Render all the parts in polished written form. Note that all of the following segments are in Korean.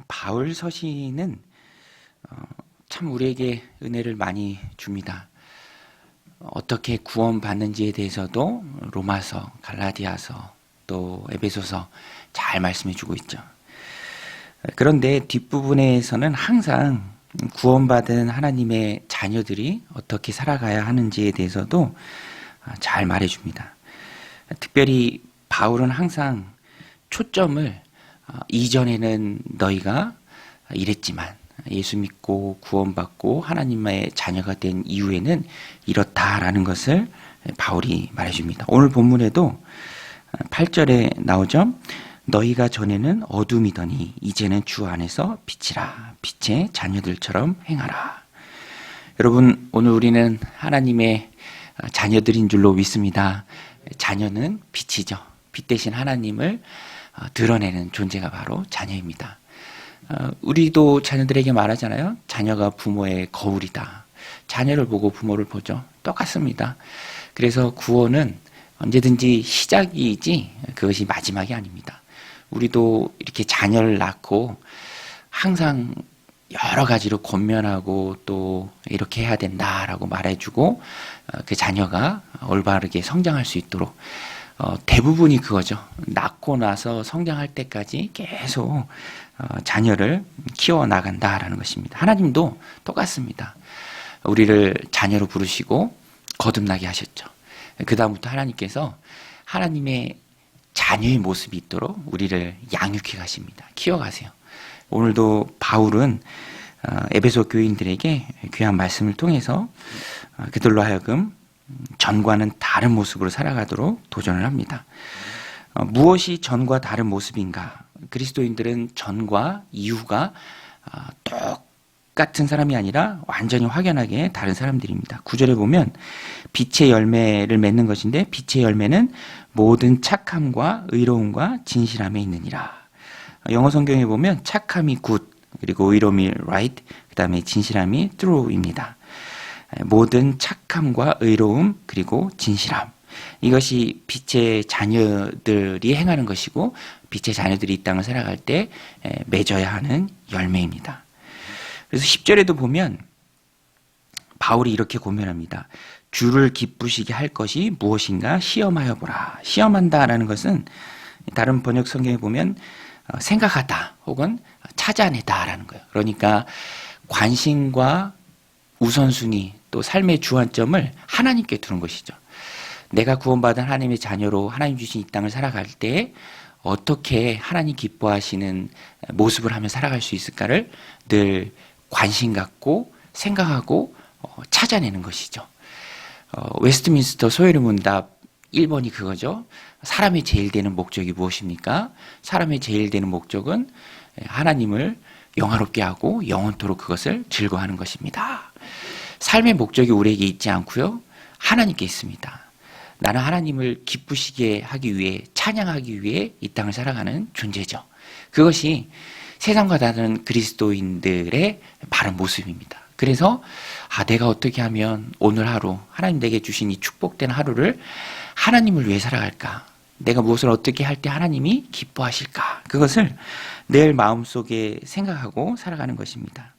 바울 서신은 참 우리에게 은혜를 많이 줍니다. 어떻게 구원받는지에 대해서도 로마서, 갈라디아서, 또 에베소서 잘 말씀해 주고 있죠. 그런데 뒷부분에서는 항상 구원받은 하나님의 자녀들이 어떻게 살아가야 하는지에 대해서도 잘 말해 줍니다. 특별히 바울은 항상 초점을 이전에는 너희가 이랬지만 예수 믿고 구원받고 하나님의 자녀가 된 이후에는 이렇다라는 것을 바울이 말해줍니다. 오늘 본문에도 8절에 나오죠. 너희가 전에는 어둠이더니 이제는 주 안에서 빛이라. 빛의 자녀들처럼 행하라. 여러분, 오늘 우리는 하나님의 자녀들인 줄로 믿습니다. 자녀는 빛이죠. 빛 대신 하나님을 드러내는 존재가 바로 자녀입니다. 우리도 자녀들에게 말하잖아요. 자녀가 부모의 거울이다. 자녀를 보고 부모를 보죠. 똑같습니다. 그래서 구원은 언제든지 시작이지 그것이 마지막이 아닙니다. 우리도 이렇게 자녀를 낳고 항상 여러 가지로 권면하고 또 이렇게 해야 된다라고 말해주고 그 자녀가 올바르게 성장할 수 있도록 대부분이 그거죠. 낳고 나서 성장할 때까지 계속 자녀를 키워나간다라는 것입니다. 하나님도 똑같습니다. 우리를 자녀로 부르시고 거듭나게 하셨죠. 그 다음부터 하나님께서 하나님의 자녀의 모습이 있도록 우리를 양육해 가십니다. 키워가세요. 오늘도 바울은 에베소 교인들에게 귀한 말씀을 통해서 그들로 하여금 전과는 다른 모습으로 살아가도록 도전을 합니다. 무엇이 전과 다른 모습인가? 그리스도인들은 전과 이후가 똑같은 사람이 아니라 완전히 확연하게 다른 사람들입니다. 9절에 보면 빛의 열매를 맺는 것인데 빛의 열매는 모든 착함과 의로움과 진실함에 있느니라. 영어 성경에 보면 착함이 good, 그리고 의로움이 right, 그 다음에 진실함이 true입니다. 모든 착함과 의로움 그리고 진실함, 이것이 빛의 자녀들이 행하는 것이고 빛의 자녀들이 이 땅을 살아갈 때 맺어야 하는 열매입니다. 그래서 10절에도 보면 바울이 이렇게 고면합니다. 주를 기쁘시게 할 것이 무엇인가 시험하여 보라. 시험한다라는 것은 다른 번역 성경에 보면 생각하다 혹은 찾아내다라는 거예요. 그러니까 관심과 우선순위 또 삶의 주안점을 하나님께 두는 것이죠. 내가 구원받은 하나님의 자녀로 하나님 주신 이 땅을 살아갈 때 어떻게 하나님 기뻐하시는 모습을 하며 살아갈 수 있을까를 늘 관심 갖고 생각하고 찾아내는 것이죠. 웨스트민스터 소요리 문답 1번이 그거죠. 사람의 제일 되는 목적이 무엇입니까? 사람의 제일 되는 목적은 하나님을 영화롭게 하고 영원토록 그것을 즐거워하는 것입니다. 삶의 목적이 우리에게 있지 않고요. 하나님께 있습니다. 나는 하나님을 기쁘시게 하기 위해 찬양하기 위해 이 땅을 살아가는 존재죠. 그것이 세상과 다른 그리스도인들의 바른 모습입니다. 그래서 내가 어떻게 하면 오늘 하루 하나님 내게 주신 이 축복된 하루를 하나님을 위해 살아갈까? 내가 무엇을 어떻게 할 때 하나님이 기뻐하실까? 그것을 늘 마음속에 생각하고 살아가는 것입니다.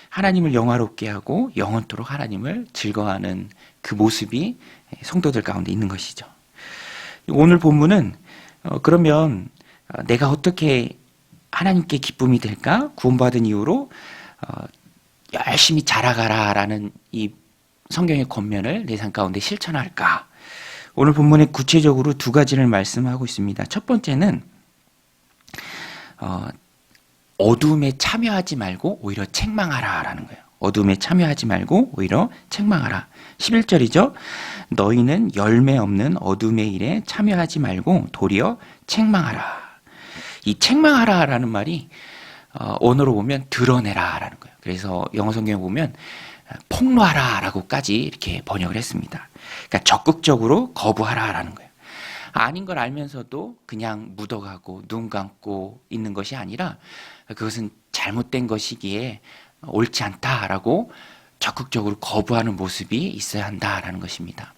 하나님을 영화롭게 하고 영원토록 하나님을 즐거워하는 그 모습이 성도들 가운데 있는 것이죠. 오늘 본문은 그러면 내가 어떻게 하나님께 기쁨이 될까? 구원받은 이후로 열심히 자라가라라는 이 성경의 권면을 내 삶 가운데 실천할까? 오늘 본문에 구체적으로 두 가지를 말씀하고 있습니다. 첫 번째는 어두움에 참여하지 말고 오히려 책망하라라는 거예요. 어두움에 참여하지 말고 오히려 책망하라. 11절이죠. 너희는 열매 없는 어둠의 일에 참여하지 말고 도리어 책망하라. 이 책망하라라는 말이 언어로 보면 드러내라라는 거예요. 그래서 영어 성경에 보면 폭로하라라고까지 이렇게 번역을 했습니다. 그러니까 적극적으로 거부하라라는 거예요. 아닌 걸 알면서도 그냥 묻어가고 눈 감고 있는 것이 아니라 그것은 잘못된 것이기에 옳지 않다라고 적극적으로 거부하는 모습이 있어야 한다라는 것입니다.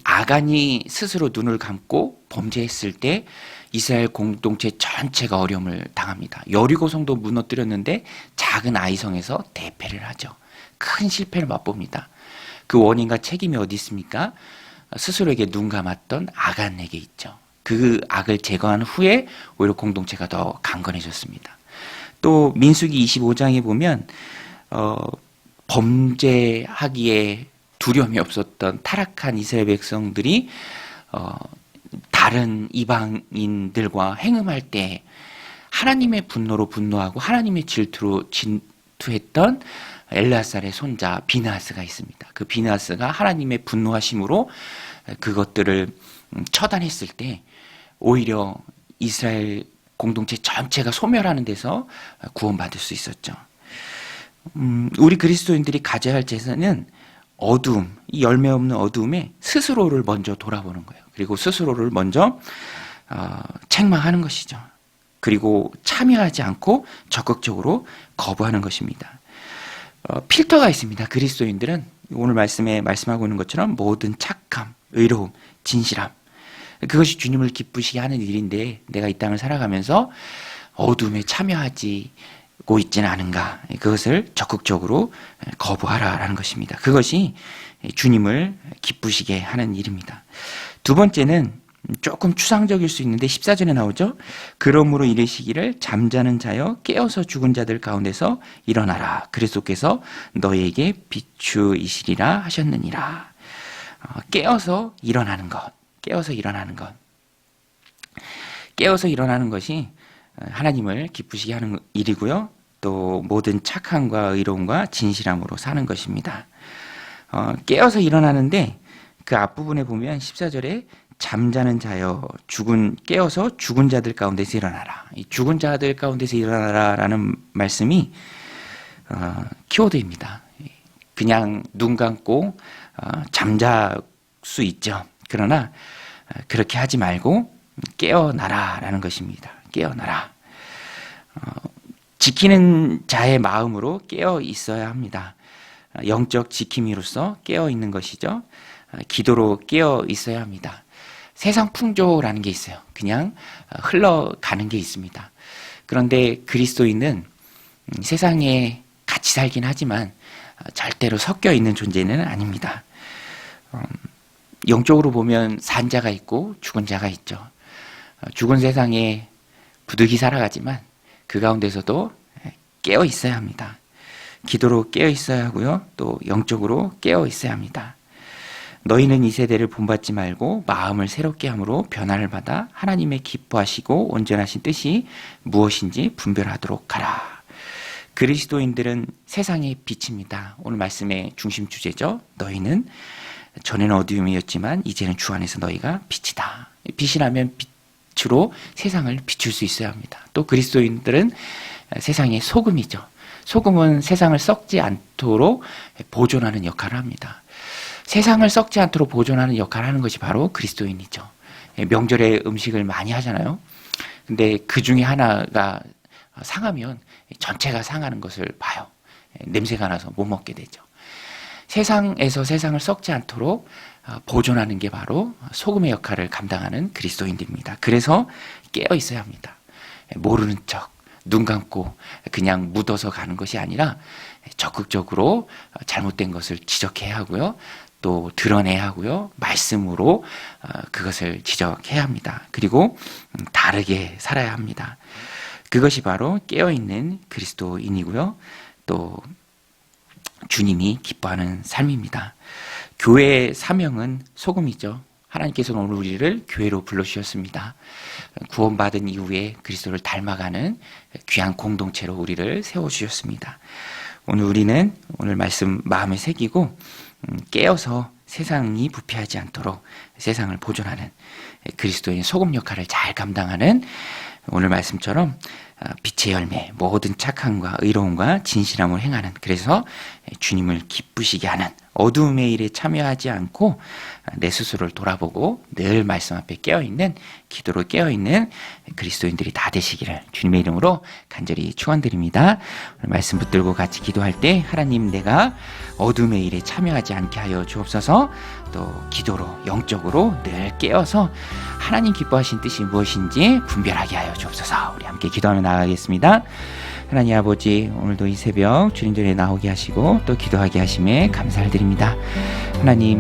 아간이 스스로 눈을 감고 범죄했을 때 이스라엘 공동체 전체가 어려움을 당합니다. 여리고 성도 무너뜨렸는데 작은 아이성에서 대패를 하죠. 큰 실패를 맛봅니다. 그 원인과 책임이 어디 있습니까? 스스로에게 눈 감았던 아간에게 있죠. 그 악을 제거한 후에 오히려 공동체가 더 강건해졌습니다. 또 민수기 25장에 보면 범죄하기에 두려움이 없었던 타락한 이스라엘 백성들이 다른 이방인들과 행음할 때 하나님의 분노로 분노하고 하나님의 질투로 질투했던 엘르아살의 손자 비느하스가 있습니다. 그 비느하스가 하나님의 분노하심으로 그것들을 처단했을 때 오히려 이스라엘 공동체 전체가 소멸하는 데서 구원받을 수 있었죠. 우리 그리스도인들이 가져야 할 제사는 어두움, 이 열매 없는 어두움에 스스로를 먼저 돌아보는 거예요. 그리고 스스로를 먼저 책망하는 것이죠. 그리고 참여하지 않고 적극적으로 거부하는 것입니다. 필터가 있습니다. 그리스도인들은 오늘 말씀에 말씀하고 있는 것처럼 모든 착함, 의로움, 진실함, 그것이 주님을 기쁘시게 하는 일인데 내가 이 땅을 살아가면서 어둠에 참여하고 있지는 않은가, 그것을 적극적으로 거부하라라는 것입니다. 그것이 주님을 기쁘시게 하는 일입니다. 두 번째는 조금 추상적일 수 있는데 14절에 나오죠. 그러므로 이르시기를 잠자는 자여 깨어서 죽은 자들 가운데서 일어나라. 그리스도께서 너희에게 비추이시리라 하셨느니라. 깨어서 일어나는 것. 깨어서 일어나는 것. 깨어서 일어나는 것이 하나님을 기쁘시게 하는 일이고요. 또 모든 착함과 의로움과 진실함으로 사는 것입니다. 깨어서 일어나는데 그 앞부분에 보면 14절에 잠자는 자여 깨어서 죽은 자들 가운데서 일어나라. 이 죽은 자들 가운데서 일어나라라는 말씀이 키워드입니다. 그냥 눈 감고 잠잘 수 있죠. 그러나 그렇게 하지 말고 깨어나라라는 것입니다. 깨어나라. 지키는 자의 마음으로 깨어 있어야 합니다. 영적 지킴이로서 깨어 있는 것이죠. 기도로 깨어 있어야 합니다. 세상 풍조라는 게 있어요. 그냥 흘러가는 게 있습니다. 그런데 그리스도인은 세상에 같이 살긴 하지만 절대로 섞여 있는 존재는 아닙니다. 영적으로 보면 산 자가 있고 죽은 자가 있죠. 죽은 세상에 부득이 살아가지만 그 가운데서도 깨어 있어야 합니다. 기도로 깨어 있어야 하고요. 또 영적으로 깨어 있어야 합니다. 너희는 이 세대를 본받지 말고 마음을 새롭게 함으로 변화를 받아 하나님의 기뻐하시고 온전하신 뜻이 무엇인지 분별하도록 하라. 그리스도인들은 세상의 빛입니다. 오늘 말씀의 중심 주제죠. 너희는 전에는 어두움이었지만 이제는 주 안에서 너희가 빛이다. 빛이라면 빛으로 세상을 비출 수 있어야 합니다. 또 그리스도인들은 세상의 소금이죠. 소금은 세상을 썩지 않도록 보존하는 역할을 합니다. 세상을 썩지 않도록 보존하는 역할을 하는 것이 바로 그리스도인이죠. 명절에 음식을 많이 하잖아요. 근데 그 중에 하나가 상하면 전체가 상하는 것을 봐요. 냄새가 나서 못 먹게 되죠. 세상에서 세상을 썩지 않도록 보존하는 게 바로 소금의 역할을 감당하는 그리스도인들입니다. 그래서 깨어 있어야 합니다. 모르는 척, 눈 감고 그냥 묻어서 가는 것이 아니라 적극적으로 잘못된 것을 지적해야 하고요. 또 드러내야 하고요. 말씀으로 그것을 지적해야 합니다. 그리고 다르게 살아야 합니다. 그것이 바로 깨어있는 그리스도인이고요. 또 주님이 기뻐하는 삶입니다. 교회의 사명은 소금이죠. 하나님께서는 오늘 우리를 교회로 불러주셨습니다. 구원받은 이후에 그리스도를 닮아가는 귀한 공동체로 우리를 세워주셨습니다. 오늘 우리는 오늘 말씀 마음에 새기고 깨어서 세상이 부패하지 않도록 세상을 보존하는 그리스도인 소금 역할을 잘 감당하는 오늘 말씀처럼 빛의 열매, 모든 착함과 의로움과 진실함을 행하는, 그래서 주님을 기쁘시게 하는 어두움의 일에 참여하지 않고 내 스스로를 돌아보고 늘 말씀 앞에 깨어있는, 기도로 깨어있는 그리스도인들이 다 되시기를 주님의 이름으로 간절히 축원드립니다. 오늘 말씀 붙들고 같이 기도할 때 하나님, 내가 어둠의 일에 참여하지 않게 하여 주옵소서. 또 기도로 영적으로 늘 깨어서 하나님 기뻐하신 뜻이 무엇인지 분별하게 하여 주옵소서. 우리 함께 기도하며 나아가겠습니다. 하나님 아버지, 오늘도 이 새벽 주님 전에 나오게 하시고 또 기도하게 하심에 감사를 드립니다. 하나님,